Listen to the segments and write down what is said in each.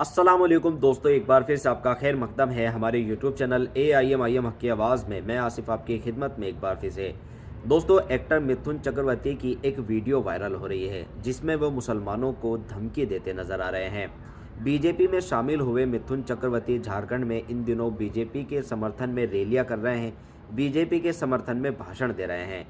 अस्सलामुअलैकुम दोस्तों, एक बार फिर से आपका खैर मकदम है हमारे यूट्यूब चैनल AIM हक की आवाज़ में। मैं आसिफ आपकी खिदमत में एक बार फिर से। दोस्तों, एक्टर मिथुन चक्रवर्ती की एक वीडियो वायरल हो रही है जिसमें वो मुसलमानों को धमकी देते नजर आ रहे हैं। बीजेपी में शामिल हुए मिथुन चक्रवर्ती झारखंड में इन दिनों बीजेपी के समर्थन में रैलियां कर रहे हैं, बीजेपी के समर्थन में भाषण दे रहे हैं।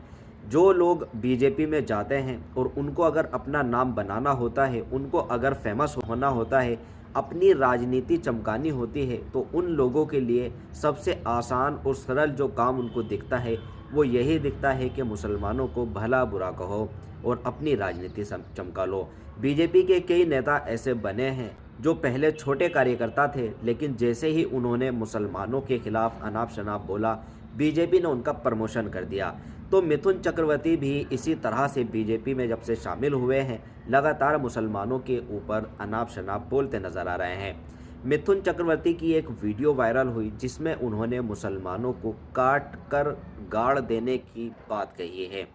जो लोग बीजेपी में जाते हैं और उनको अगर अपना नाम बनाना होता है, उनको अगर फेमस होना होता है, अपनी राजनीति चमकानी होती है, तो उन लोगों के लिए सबसे आसान और सरल जो काम उनको दिखता है वो यही दिखता है कि मुसलमानों को भला बुरा कहो और अपनी राजनीति चमका लो। बीजेपी के कई नेता ऐसे बने हैं जो पहले छोटे कार्यकर्ता थे, लेकिन जैसे ही उन्होंने मुसलमानों के खिलाफ अनाप शनाप बोला, बीजेपी ने उनका प्रमोशन कर दिया। तो मिथुन चक्रवर्ती भी इसी तरह से बीजेपी में जब से शामिल हुए हैं, लगातार मुसलमानों के ऊपर अनाप शनाप बोलते नजर आ रहे हैं। मिथुन चक्रवर्ती की एक वीडियो वायरल हुई जिसमें उन्होंने मुसलमानों को काट कर गाड़ देने की बात कही है।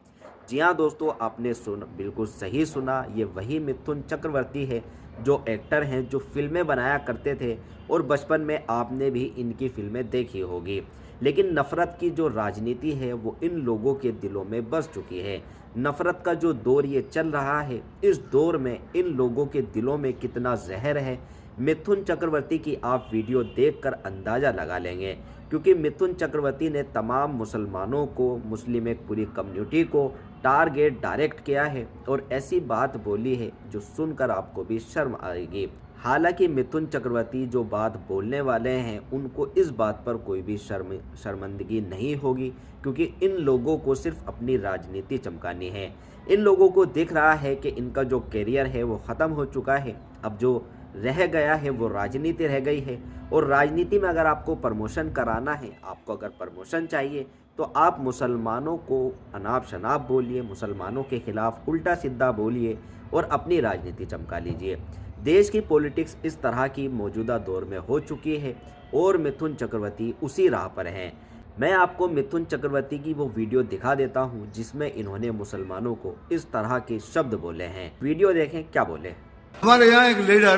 जी हाँ दोस्तों, आपने बिल्कुल सही सुना। ये वही मिथुन चक्रवर्ती है जो एक्टर हैं, जो फिल्में बनाया करते थे और बचपन में आपने भी इनकी फिल्में देखी होगी। लेकिन नफ़रत की जो राजनीति है वो इन लोगों के दिलों में बस चुकी है। नफ़रत का जो दौर ये चल रहा है, इस दौर में इन लोगों के दिलों में कितना जहर है, मिथुन चक्रवर्ती की आप वीडियो देखकर अंदाज़ा लगा लेंगे। क्योंकि मिथुन चक्रवर्ती ने तमाम मुसलमानों को, मुस्लिम एक पूरी कम्युनिटी को टारगेट डायरेक्ट किया है और ऐसी बात बोली है जो सुनकर आपको भी शर्म आएगी। हालांकि मिथुन चक्रवर्ती जो बात बोलने वाले हैं उनको इस बात पर कोई भी शर्मिंदगी नहीं होगी, क्योंकि इन लोगों को सिर्फ अपनी राजनीति चमकानी है। इन लोगों को दिख रहा है कि इनका जो करियर है वो ख़त्म हो चुका है, अब जो रह गया है वो राजनीति रह गई है। और राजनीति में अगर आपको प्रमोशन कराना है, आपको अगर प्रमोशन चाहिए, तो आप मुसलमानों को अनाप शनाप बोलिए, मुसलमानों के खिलाफ उल्टा सीधा बोलिए और अपनी राजनीति चमका लीजिए। देश की पॉलिटिक्स इस तरह की मौजूदा दौर में हो चुकी है और मिथुन चक्रवर्ती उसी राह पर हैं। मैं आपको मिथुन चक्रवर्ती की वो वीडियो दिखा देता हूं जिसमें इन्होंने मुसलमानों को इस तरह के शब्द बोले हैं। वीडियो देखें क्या बोले। हमारे यहाँ एक लीडर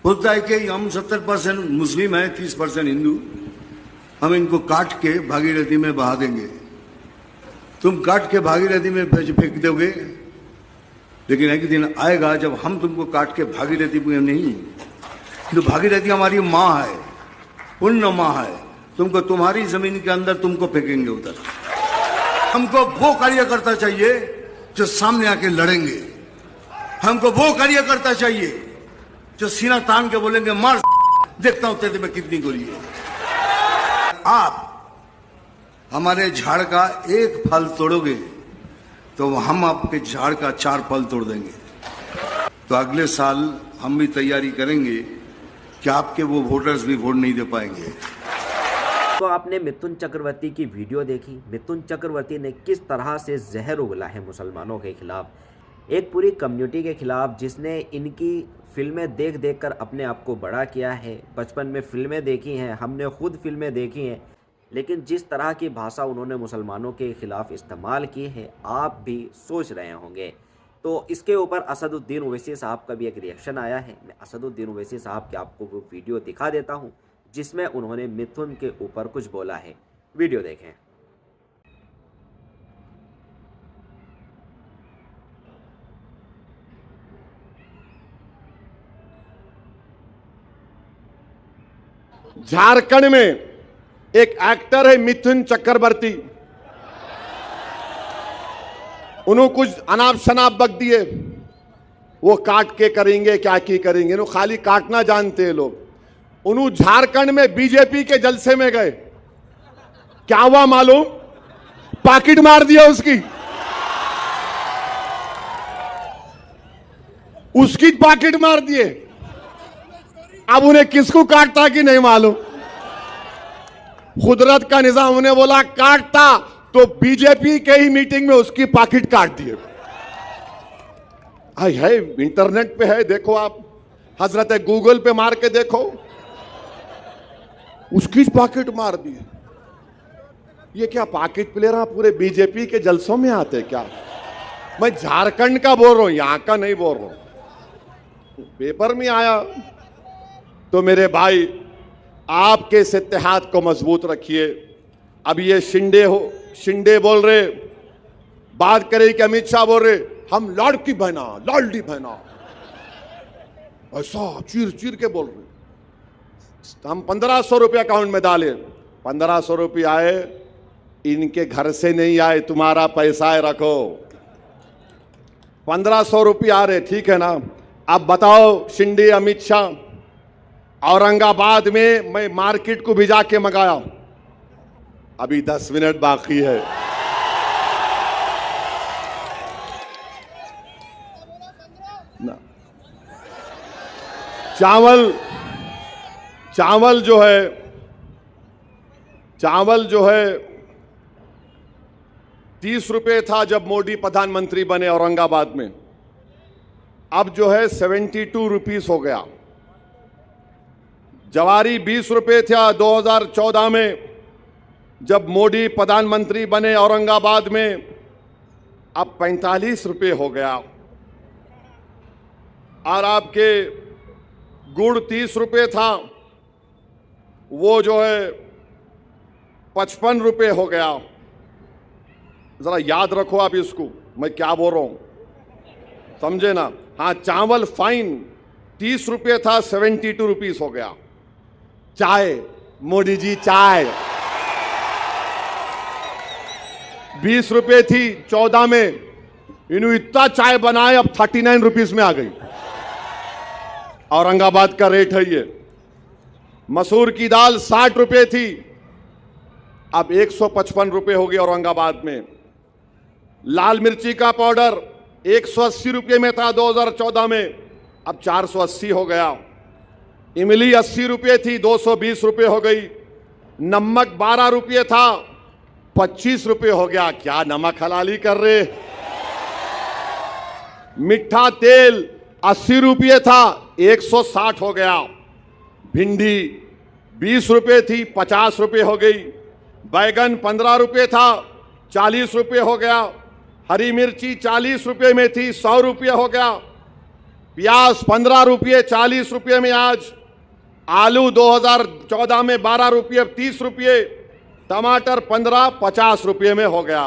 बोलता है कि हम 70% मुस्लिम हैं, 30% हिंदू, हम इनको काट के भागीरथी में बहा देंगे। तुम काट के भागीरथी में फेंक दोगे, लेकिन एक दिन आएगा जब हम तुमको काट के भागीरथी में नहीं, तो भागीरथी हमारी माँ है, पुण्य माँ है, तुमको तुम्हारी जमीन के अंदर तुमको फेंकेंगे उधर। हमको वो कार्यकर्ता चाहिए जो सामने आके लड़ेंगे। हमको वो कार्यकर्ता चाहिए जो सीना तान के बोलेंगे मार देखता हूं तेरे में कितनी गोली है। आप हमारे झाड़ का एक फल तोड़ोगे तो हम आपके झाड़ का 4 फल तोड़ देंगे। तो अगले साल हम भी तैयारी करेंगे कि आपके वो वोटर्स भी वोट नहीं दे पाएंगे। तो आपने मिथुन चक्रवर्ती की वीडियो देखी। मिथुन चक्रवर्ती ने किस तरह से जहर उगला है मुसलमानों के खिलाफ, एक पूरी कम्युनिटी के खिलाफ जिसने इनकी फिल्में देख देख कर अपने आप को बड़ा किया है। बचपन में फिल्में देखी हैं, हमने खुद फिल्में देखी हैं, लेकिन जिस तरह की भाषा उन्होंने मुसलमानों के खिलाफ इस्तेमाल की है, आप भी सोच रहे होंगे। तो इसके ऊपर असदुद्दीन ओवैसी साहब का भी एक रिएक्शन आया है। मैं असदुद्दीन ओवैसी साहब के आपको वो वीडियो दिखा देता हूँ जिसमें उन्होंने मिथुन के ऊपर कुछ बोला है। वीडियो देखें। झारखंड में एक एक्टर है मिथुन चक्रवर्ती, उन्होंने कुछ अनाप शनाप बक दिए, वो काट के करेंगे क्या की करेंगे, उन्होंने खाली काटना जानते हैं लोग। उन्होंने झारखंड में बीजेपी के जलसे में गए, क्या हुआ मालूम, पाकिट मार दिया उसकी पाकिट मार दिए। अब उन्हें किसको काटता कि नहीं मालूम, कुदरत का निजाम उन्हें बोला काटता तो बीजेपी के ही मीटिंग में उसकी पाकिट काट दिए। है इंटरनेट पे है, देखो आप, हजरत गूगल पे मार के देखो, उसकी पाकिट मार दी। ये क्या पाकिट प्लेयर पूरे बीजेपी के जलसों में आते क्या? मैं झारखंड का बोल रहा हूं, यहां का नहीं बोल रहा हूं। पेपर में आया तो मेरे भाई आपके इस इत्तेहाद को मजबूत रखिए। अब ये शिंदे बोल रहे, बात करे कि अमित शाह बोल रहे हम लाडली बहना, ऐसा चीर चीर के बोल रहे। हम 1500 रुपये अकाउंट में डाले, 1500 रुपये आए, इनके घर से नहीं आए, तुम्हारा पैसा है रखो। 1500 रुपये आ रहे, ठीक है ना। अब बताओ शिंदे अमित शाह, औरंगाबाद में मैं मार्केट को भिजा के मंगाया, अभी 10 मिनट बाकी है। ना चावल जो है 30 रुपए था जब मोदी प्रधानमंत्री बने औरंगाबाद में, अब जो है 72 रुपीस हो गया। जवारी 20 रुपए था 2014 में जब मोदी प्रधानमंत्री बने औरंगाबाद में, अब 45 रुपए हो गया। और आपके गुड़ 30 रुपए था, वो जो है 55 रुपए हो गया। जरा याद रखो आप इसको, मैं क्या बोल रहा हूं, समझे ना। हाँ, चावल फाइन 30 रुपए था, 72 रुपीस हो गया। चाय, मोदी जी चाय 20 रुपए थी 14 में, इन्होंने इतना चाय बनाए अब 39 रुपीस में आ गई। औरंगाबाद का रेट है ये। मसूर की दाल 60 रुपए थी, अब 155 रुपए हो गई औरंगाबाद में। लाल मिर्ची का पाउडर 180 रुपए में था 2014 में, अब 480 हो गया। इमली 80 रुपए थी, 220 रुपए हो गई। नमक 12 रुपए था, 25 रुपए हो गया। क्या नमक हलाली कर रहे। मीठा तेल 80 रुपये था, 160 हो गया। भिंडी 20 रुपये थी, 50 रुपये हो गई। बैगन 15 रुपये था, 40 रुपये हो गया। हरी मिर्ची 40 रुपये में थी, 100 रुपये हो गया। प्याज 15 रुपये, 40 रुपये में आज। आलू 2014 में 12 रुपये, अब 30 रुपये। टमाटर 15, 50 रुपये में हो गया।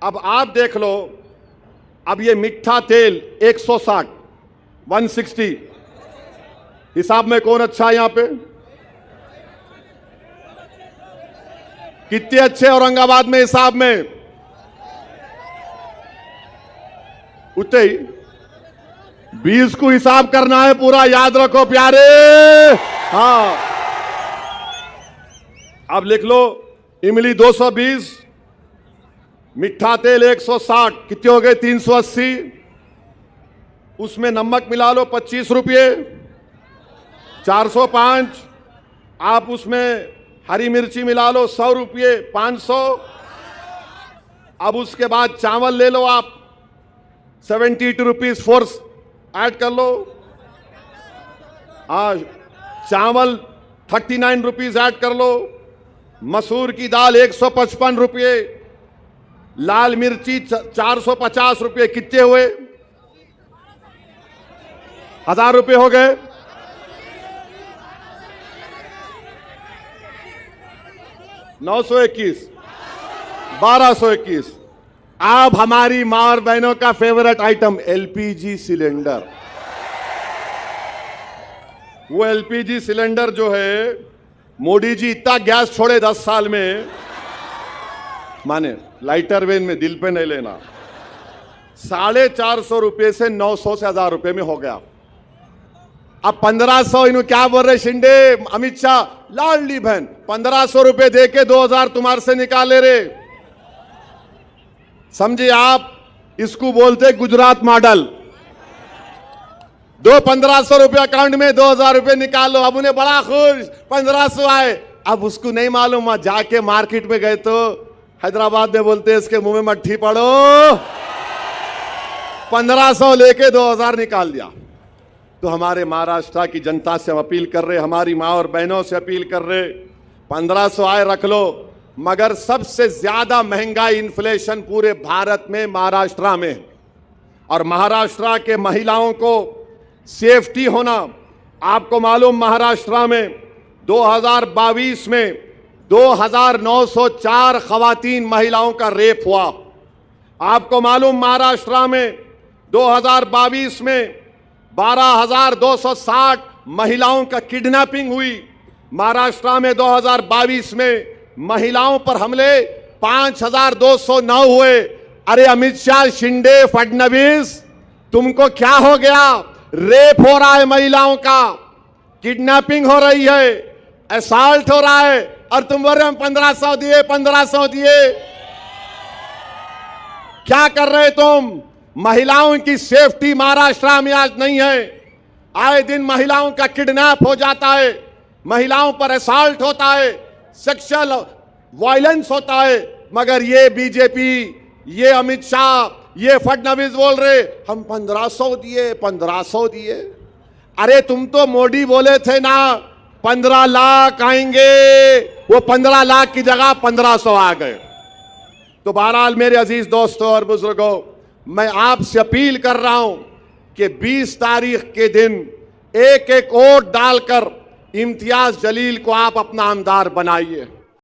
अब आप देख लो, अब ये मीठा तेल 160, 160 हिसाब में कौन अच्छा है यहां पे? कितने अच्छे औरंगाबाद में हिसाब में? उतने ही 20 को हिसाब करना है पूरा, याद रखो प्यारे। हाँ, अब लिख लो, इमली 220, मीठा तेल 160, कितने हो गए? 380। उसमें नमक मिला लो 25 रुपये, 405। आप उसमें हरी मिर्ची मिला लो 100 रुपये, 500। अब उसके बाद चावल ले लो आप 72 रुपीज, फोर्स ऐड कर लो। हाँ, चावल 39 रुपीज ऐड कर लो। मसूर की दाल 155 रुपये, लाल मिर्ची 450 रुपये, कितने हुए? 1000 रुपये हो गए। 921, 1221। अब हमारी मां और बहनों का फेवरेट आइटम एलपीजी सिलेंडर। वो एलपीजी सिलेंडर जो है, मोदी जी इतना गैस छोड़े 10 साल में, माने लाइटर वेन में, दिल पे नहीं लेना, 450 रुपये से 900 से 1000 रुपये में हो गया। अब 1500 इन्हों क्या बोल रहे शिंदे अमित शाह, लाडली बहन 1500 रुपये दे के 2000 तुम्हारे से निकाल ले रहे। समझे आप? इसको बोलते गुजरात मॉडल। दो 1500 रुपये अकाउंट में, 2000 रुपये निकालो। अब उन्हें बड़ा खुश, 1500 आए। अब उसको नहीं मालूम, जाके मार्केट में गए तो हैदराबाद में बोलते इसके मुंह में मट्ठी पड़ो, 1500 लेके 2000 निकाल दिया। तो हमारे महाराष्ट्र की जनता से हम अपील कर रहे, हमारी माँ और बहनों से अपील कर रहे, 1500 आए रख लो, मगर सबसे ज्यादा महंगाई इन्फ्लेशन पूरे भारत में महाराष्ट्र में। और महाराष्ट्र के महिलाओं को सेफ्टी होना, आपको मालूम महाराष्ट्र में 2022 में 2904 खवातीन महिलाओं का रेप हुआ। आपको मालूम महाराष्ट्र में 2022 में 12,260 महिलाओं का किडनैपिंग हुई। महाराष्ट्र में 2022 में महिलाओं पर हमले 5,209 हुए। अरे अमित शाह, शिंदे, फडणवीस, तुमको क्या हो गया? रेप हो रहा है महिलाओं का, किडनैपिंग हो रही है, असॉल्ट हो रहा है, और तुम बोल रहे हम 1500 दिए, 1500 दिए। क्या कर रहे तुम? महिलाओं की सेफ्टी महाराष्ट्र में आज नहीं है। आए दिन महिलाओं का किडनैप हो जाता है, महिलाओं पर असॉल्ट होता है, सेक्सुअल वायलेंस होता है, मगर ये बीजेपी, ये अमित शाह, ये फडणवीस बोल रहे हम 1500 दिए, 1500 दिए। अरे तुम तो मोदी बोले थे ना 15 लाख आएंगे, वो 15 लाख की जगह 1500 आ गए। तो बहरहाल मेरे अजीज दोस्तों और बुजुर्गों, मैं आपसे अपील कर रहा हूं कि 20 तारीख के दिन एक एक वोट डालकर इम्तियाज जलील को आप अपना आमदार बनाइए।